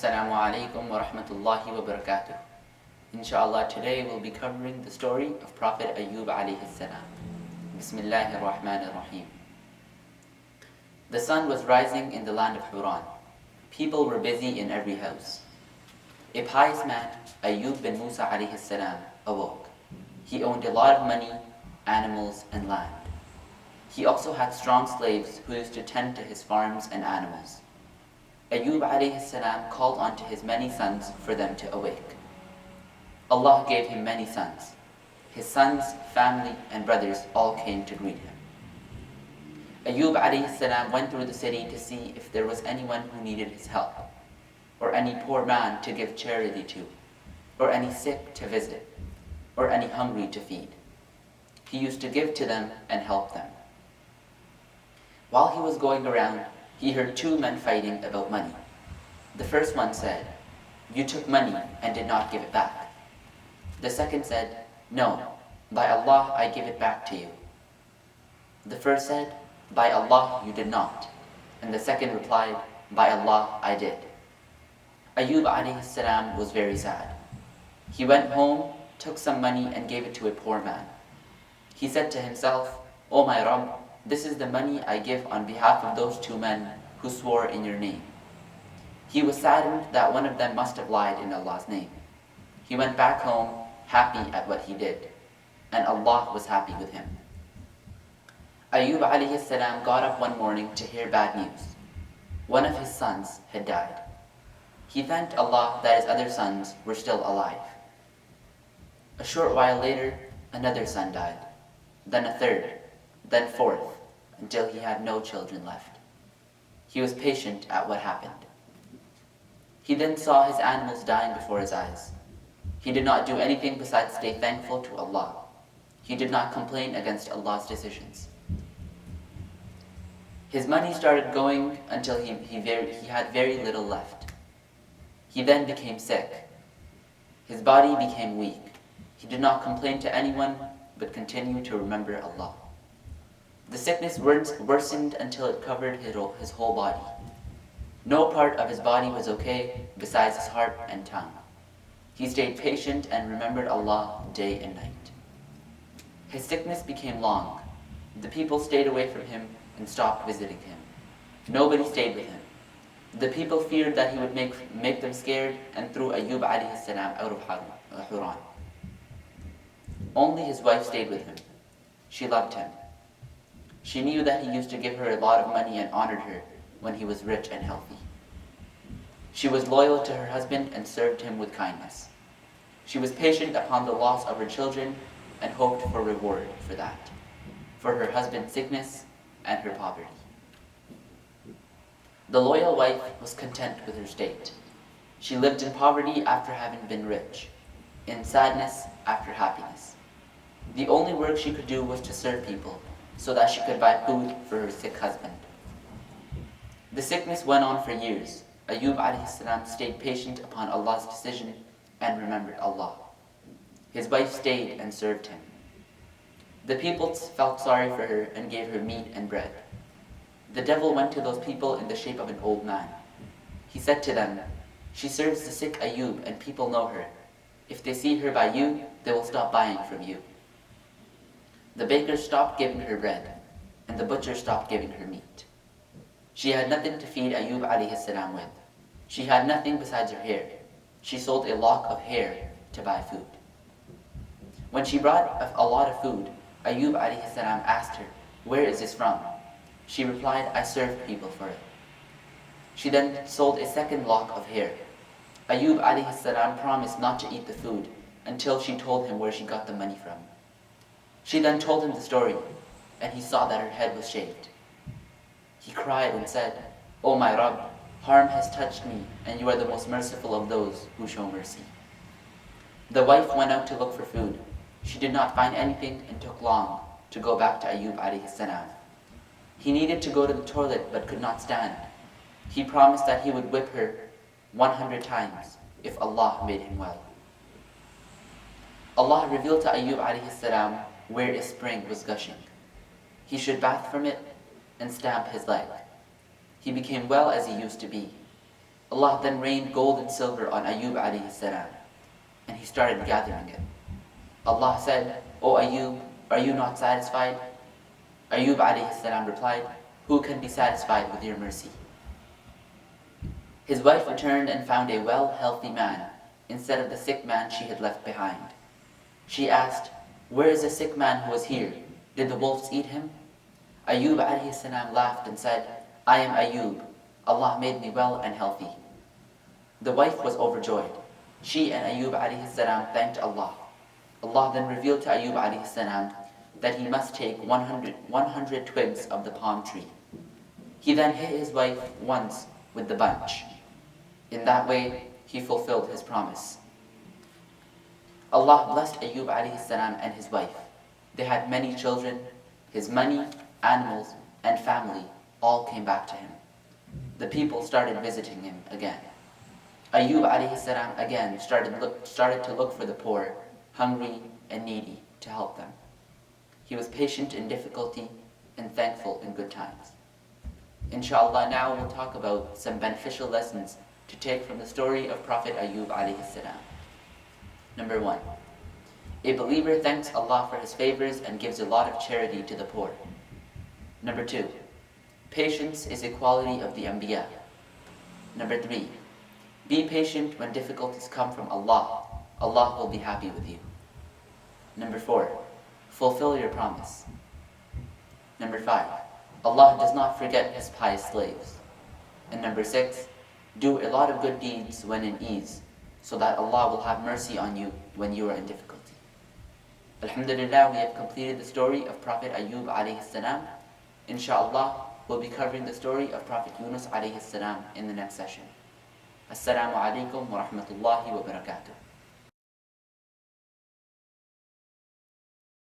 Assalamu alaikum wa rahmatullahi wa barakatuh. Inshallah, today we'll be covering the story of Prophet Ayyub alayhi salam. Bismillahir Rahmanir Rahim. The sun was rising in the land of Huran. People were busy in every house. A pious man, Ayyub bin Musa alayhi salam, awoke. He owned a lot of money, animals, and land. He also had strong slaves who used to tend to his farms and animals. Ayyub alayhi salam called on to his many sons for them to awake. Allah gave him many sons. His sons, family, and brothers all came to greet him. Ayyub alayhi salam went through the city to see if there was anyone who needed his help, or any poor man to give charity to, or any sick to visit, or any hungry to feed. He used to give to them and help them. While he was going around, he heard two men fighting about money. The first one said, "You took money and did not give it back." The second said, "No, by Allah I give it back to you." The first said, "By Allah you did not." And the second replied, "By Allah I did." Ayyub alayhi salam was very sad. He went home, took some money and gave it to a poor man. He said to himself, "O my Rabb, this is the money I give on behalf of those two men who swore in your name." He was saddened that one of them must have lied in Allah's name. He went back home, happy at what he did, and Allah was happy with him. Ayyub alayhi salam got up one morning to hear bad news. One of his sons had died. He thanked Allah that his other sons were still alive. A short while later, another son died, then a third, then fourth, until he had no children left. He was patient at what happened. He then saw his animals dying before his eyes. He did not do anything besides stay thankful to Allah. He did not complain against Allah's decisions. His money started going until he had very little left. He then became sick. His body became weak. He did not complain to anyone, but continued to remember Allah. The sickness worsened until it covered his whole body. No part of his body was okay besides his heart and tongue. He stayed patient and remembered Allah day and night. His sickness became long. The people stayed away from him and stopped visiting him. Nobody stayed with him. The people feared that he would make them scared and threw Ayyub alayhi salam out of Huran. Only his wife stayed with him. She loved him. She knew that he used to give her a lot of money and honored her when he was rich and healthy. She was loyal to her husband and served him with kindness. She was patient upon the loss of her children and hoped for reward for that, for her husband's sickness and her poverty. The loyal wife was content with her state. She lived in poverty after having been rich, in sadness after happiness. The only work she could do was to serve people, so that she could buy food for her sick husband. The sickness went on for years. Ayyub alayhi salam stayed patient upon Allah's decision and remembered Allah. His wife stayed and served him. The people felt sorry for her and gave her meat and bread. The devil went to those people in the shape of an old man. He said to them, "She serves the sick Ayyub and people know her. If they see her by you, they will stop buying from you." The baker stopped giving her bread, and the butcher stopped giving her meat. She had nothing to feed Ayyub alayhi salam with. She had nothing besides her hair. She sold a lock of hair to buy food. When she brought a lot of food, Ayyub alayhi salam asked her, "Where is this from?" She replied, "I served people for it." She then sold a second lock of hair. Ayyub alayhi salam promised not to eat the food until she told him where she got the money from. She then told him the story, and he saw that her head was shaved. He cried and said, "O my Rabb, harm has touched me, and you are the most merciful of those who show mercy." The wife went out to look for food. She did not find anything and took long to go back to Ayyub alayhi salam. He needed to go to the toilet but could not stand. He promised that he would whip her 100 times if Allah made him well. Allah revealed to Ayyub alayhi salam where a spring was gushing. He should bath from it and stamp his leg. He became well as he used to be. Allah then rained gold and silver on Ayub alayhi salam, and he started gathering it. Allah said, "O Ayub, are you not satisfied?" Ayub alayhi salam replied, "Who can be satisfied with your mercy?" His wife returned and found a well, healthy man instead of the sick man she had left behind. She asked, "Where is the sick man who was here? Did the wolves eat him?" Ayub alayhi salam laughed and said, "I am Ayub. Allah made me well and healthy." The wife was overjoyed. She and Ayub alayhi salam thanked Allah. Allah then revealed to Ayub alayhi salam that he must take 100 twigs of the palm tree. He then hit his wife once with the bunch. In that way, he fulfilled his promise. Allah blessed Ayub alayhi salam and his wife. They had many children. His money, animals, and family all came back to him. The people started visiting him again. Ayub alayhi salam again started to look for the poor, hungry, and needy to help them. He was patient in difficulty and thankful in good times. Inshallah, now we'll talk about some beneficial lessons to take from the story of Prophet Ayub alayhi salam. Number 1. A believer thanks Allah for his favors and gives a lot of charity to the poor. Number 2. Patience is a quality of the Anbiya. Number 3. Be patient when difficulties come from Allah. Allah will be happy with you. Number 4. Fulfill your promise. Number 5. Allah does not forget His pious slaves. And number 6. Do a lot of good deeds when in ease, so that Allah will have mercy on you when you are in difficulty. Alhamdulillah, we have completed the story of Prophet Ayub alayhi salam. Inshallah, we'll be covering the story of Prophet Yunus alayhi salam in the next session. Assalamu alaikum wa rahmatullahi wa barakatuh.